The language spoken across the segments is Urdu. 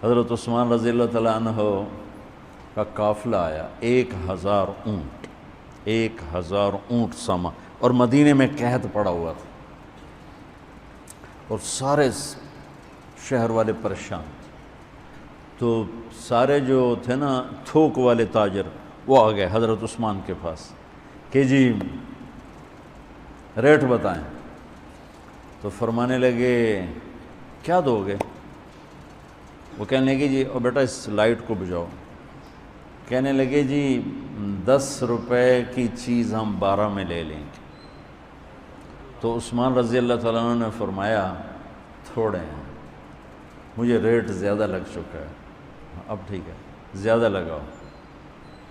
حضرت عثمان رضی اللہ تعالیٰ عنہ کا قافلہ آیا، 1000 اونٹ، 1000 اونٹ سامان، اور مدینے میں قحط پڑا ہوا تھا اور سارے شہر والے پریشان. تو سارے جو تھے نا تھوک والے تاجر وہ آ گئے حضرت عثمان کے پاس کہ جی ریٹ بتائیں. تو فرمانے لگے کیا دو گے؟ وہ کہنے لگے جی او بیٹا اس لائٹ کو بجھاؤ. کہنے لگے جی 10 روپے کی چیز ہم 12 میں لے لیں گے. تو عثمان رضی اللہ تعالیٰ عنہ نے فرمایا تھوڑے ہیں، مجھے ریٹ زیادہ لگ چکا ہے، اب ٹھیک ہے زیادہ لگاؤ.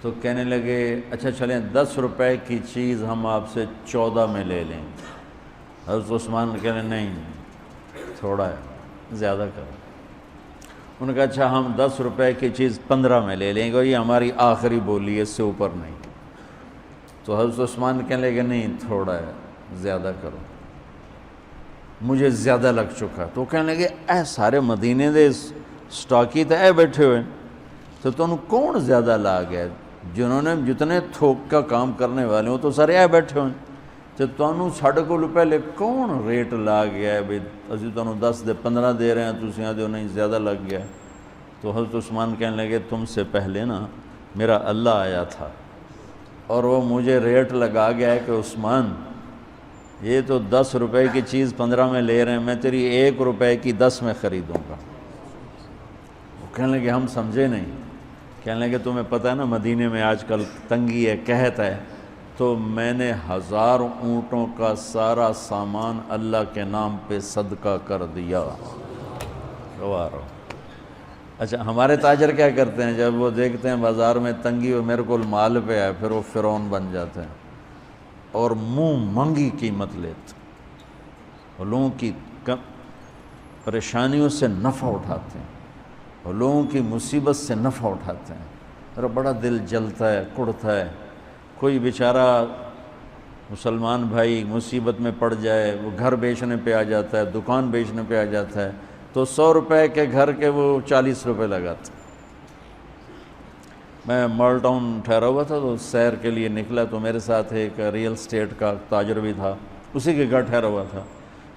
تو کہنے لگے اچھا چلیں 10 روپے کی چیز ہم آپ سے 14 میں لے لیں گے. حضرت عثمان کہنے نہیں تھوڑا ہے زیادہ کرو. انہوں نے کہا اچھا ہم 10 روپے کی چیز 15 میں لے لیں گے، اور یہ ہماری آخری بولی ہے، اس سے اوپر نہیں. تو حضرت عثمان کہنے لگے نہیں تھوڑا ہے زیادہ کرو، مجھے زیادہ لگ چکا. تو کہنے لگے اے سارے مدینے دے سٹاکی تھے اے بیٹھے ہوئے، تو تم کون زیادہ لا گئے؟ جنہوں نے جتنے تھوک کا کام کرنے والے ہوں تو سارے اے بیٹھے ہوئے، تو تمہیں ساڑھے کو پہلے کون ریٹ لا گیا ہے بھئی اسی تمہیں 10 دے 15 دے رہے ہیں، تسی یہاں دے نہیں زیادہ لگ گیا. تو حضرت عثمان کہنے لگے تم سے پہلے نا میرا اللہ آیا تھا اور وہ مجھے ریٹ لگا گیا ہے کہ عثمان یہ تو 10 روپے کی چیز 15 میں لے رہے ہیں، میں تیری 1 روپے کی 10 میں خریدوں گا. وہ کہنے لگے ہم سمجھے نہیں. کہنے لگے تمہیں پتہ ہے نا مدینے میں آج کل تنگی ہے، قحط ہے، تو میں نے 1000 اونٹوں کا سارا سامان اللہ کے نام پہ صدقہ کر دیا. گوارو. اچھا ہمارے تاجر کیا کرتے ہیں؟ جب وہ دیکھتے ہیں بازار میں تنگی اور میرے کو مال پہ ہے، پھر وہ فرعون بن جاتے ہیں اور منہ مانگی قیمت لیتے اور لوگوں کی پریشانیوں سے نفع اٹھاتے ہیں اور لوگوں کی مصیبت سے نفع اٹھاتے ہیں. میرا بڑا دل جلتا ہے، کڑتا ہے. کوئی بیچارہ مسلمان بھائی مصیبت میں پڑ جائے، وہ گھر بیچنے پہ آ جاتا ہے، دکان بیچنے پہ آ جاتا ہے، تو 100 روپے کے گھر کے وہ 40 روپے لگاتے. میں مال ٹاؤن ٹھہرا ہوا تھا تو سیر کے لیے نکلا، تو میرے ساتھ ایک ریئل اسٹیٹ کا تاجر بھی تھا، اسی کے گھر ٹھہرا ہوا تھا.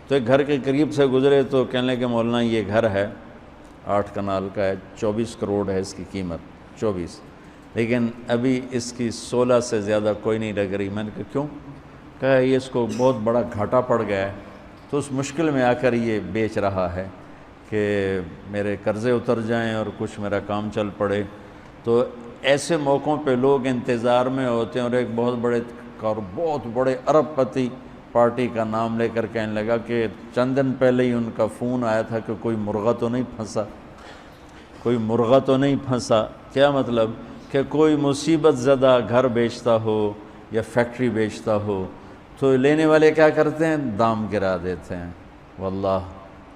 تو ایک گھر کے قریب سے گزرے تو کہنے لگے مولانا یہ گھر ہے 8 کنال کا ہے، 24 کروڑ ہے اس کی قیمت، 24، لیکن ابھی اس کی 16 سے زیادہ کوئی نہیں لگ رہی. میں نے کہا کیوں؟ کہا یہ اس کو بہت بڑا گھاٹا پڑ گیا ہے، تو اس مشکل میں آ کر یہ بیچ رہا ہے کہ میرے قرضے اتر جائیں اور کچھ میرا کام چل پڑے. تو ایسے موقعوں پہ لوگ انتظار میں ہوتے ہیں، اور ایک بہت بڑے ارب پتی پارٹی کا نام لے کر کہنے لگا کہ چند دن پہلے ہی ان کا فون آیا تھا کہ کوئی مرغہ تو نہیں پھنسا، کوئی مرغہ تو نہیں پھنسا. کیا مطلب؟ کہ کوئی مصیبت زدہ گھر بیچتا ہو یا فیکٹری بیچتا ہو تو لینے والے کیا کرتے ہیں؟ دام گرا دیتے ہیں. واللہ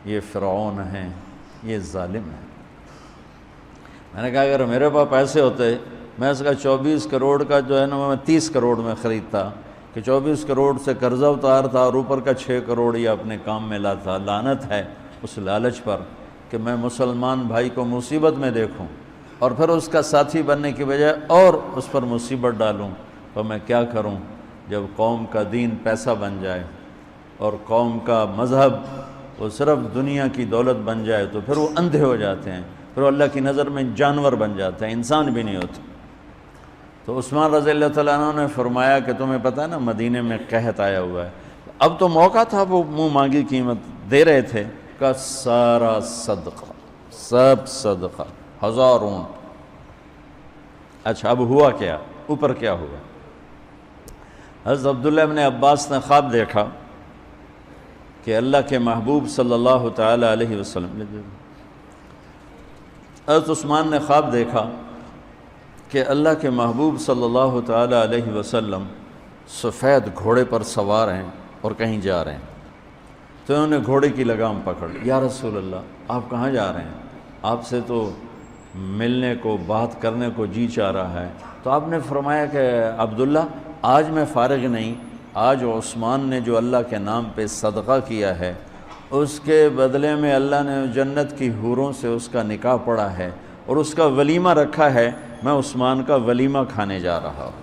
یہ فرعون ہیں، یہ ظالم ہیں. میں نے کہا اگر میرے پاس پیسے ہوتے میں اس کا 24 کروڑ کا جو ہے نا میں 30 کروڑ میں خریدتا، کہ 24 کروڑ سے قرضہ اتارتا اور اوپر کا 6 کروڑ یہ اپنے کام میں لاتا. لعنت ہے اس لالچ پر کہ میں مسلمان بھائی کو مصیبت میں دیکھوں اور پھر اس کا ساتھی بننے کی بجائے اور اس پر مصیبت ڈالوں. تو میں کیا کروں؟ جب قوم کا دین پیسہ بن جائے اور قوم کا مذہب وہ صرف دنیا کی دولت بن جائے تو پھر وہ اندھے ہو جاتے ہیں، پھر وہ اللہ کی نظر میں جانور بن جاتے ہیں، انسان بھی نہیں ہوتے. تو عثمان رضی اللہ تعالیٰ عنہ نے فرمایا کہ تمہیں پتہ ہے نا مدینے میں قحط آیا ہوا ہے. اب تو موقع تھا، وہ منہ مانگی قیمت دے رہے تھے. کا سارا صدقہ، سب صدقہ، 1000 اونٹ. اچھا اب ہوا کیا؟ اوپر کیا ہوا؟ حضرت عبداللہ ابن عباس نے خواب دیکھا کہ اللہ کے محبوب صلی اللہ تعالی علیہ وسلم، حضرت عثمان نے خواب دیکھا کہ اللہ کے محبوب صلی اللہ تعالی علیہ وسلم سفید گھوڑے پر سوار ہیں اور کہیں جا رہے ہیں. تو انہوں نے گھوڑے کی لگام پکڑ لی. یا رسول اللہ آپ کہاں جا رہے ہیں؟ آپ سے تو ملنے کو بات کرنے کو جی چاہ رہا ہے. تو آپ نے فرمایا کہ عبداللہ آج میں فارغ نہیں، آج عثمان نے جو اللہ کے نام پہ صدقہ کیا ہے اس کے بدلے میں اللہ نے جنت کی حوروں سے اس کا نکاح پڑھا ہے اور اس کا ولیمہ رکھا ہے، میں عثمان کا ولیمہ کھانے جا رہا ہوں۔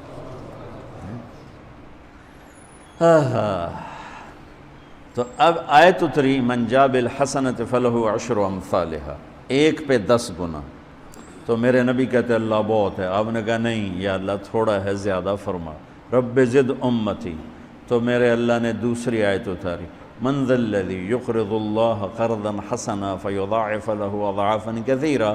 تو اب آیت اتری من جاء بالحسنۃ فلہ عشر امثالھا، ایک پہ 10 گنا۔ تو میرے نبی کہتے اللہ بہت ہے، آپ نے کہا نہیں یا اللہ تھوڑا ہے، زیادہ فرما، رب زد امتی۔ تو میرے اللہ نے دوسری آیت اتاری، من ذا الذی یقرض اللہ قرضا حسنا فیضاعف له اضعافا کثیرا،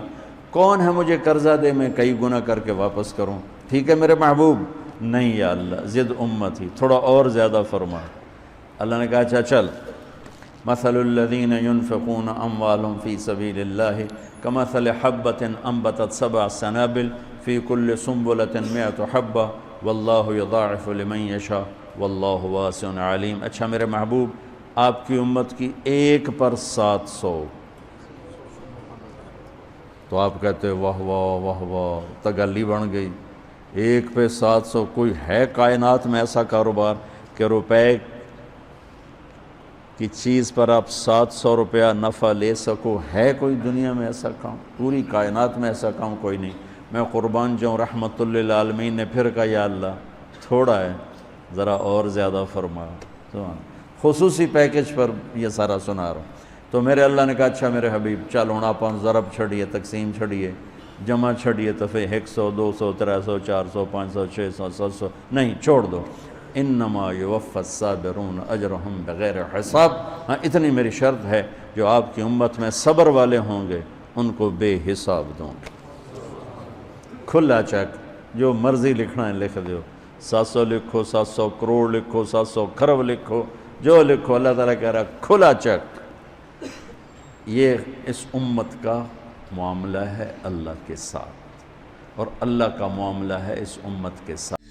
کون ہے مجھے قرضہ دے میں کئی گنا کر کے واپس کروں؟ ٹھیک ہے میرے محبوب، نہیں یا اللہ زد امتی، تھوڑا اور زیادہ فرما۔ اللہ نے کہا اچھا چل، مثل الذین ينفقون اموالهم فی سبیل اللہ کمثل حبۃ انبتت 7 سنابل فی کل سنبلۃ 100 حبۃ واللہ یضاعف لمن یشاء واللہ واسع علیم۔ اچھا میرے محبوب، آپ کی امت کی ایک پر 700، تو آپ کہتے واہ واہ واہ واہ، تگلی بن گئی، ایک پہ 700۔ کوئی ہے کائنات میں ایسا کاروبار کہ روپے کی چیز پر آپ 700 روپیہ نفع لے سکو؟ ہے کوئی دنیا میں ایسا کام؟ پوری کائنات میں ایسا کام کوئی نہیں۔ میں قربان جاؤں، رحمت للعالمین نے پھر کہا یا اللہ تھوڑا ہے، ذرا اور زیادہ فرما۔ خصوصی پیکج پر یہ سارا سنا رہا ہوں۔ تو میرے اللہ نے کہا اچھا میرے حبیب چل ہوں آپ ضرب چھڑیے، تقسیم چھڑیے، جمع چھڑیے، تو پھر 100 200 300 400 500 600 700 نہیں، چھوڑ دو۔ انما یوفی الصابرون اجرہم بغیر حساب، ہاں اتنی میری شرط ہے، جو آپ کی امت میں صبر والے ہوں گے ان کو بے حساب دوں گا۔ کھلا چیک، جو مرضی لکھنا ہے لکھ دو، 700 لکھو، 700 کروڑ لکھو، 700 کھرب لکھو، جو لکھو، اللہ تعالیٰ کہہ رہا کھلا چیک۔ یہ اس امت کا معاملہ ہے اللہ کے ساتھ، اور اللہ کا معاملہ ہے اس امت کے ساتھ۔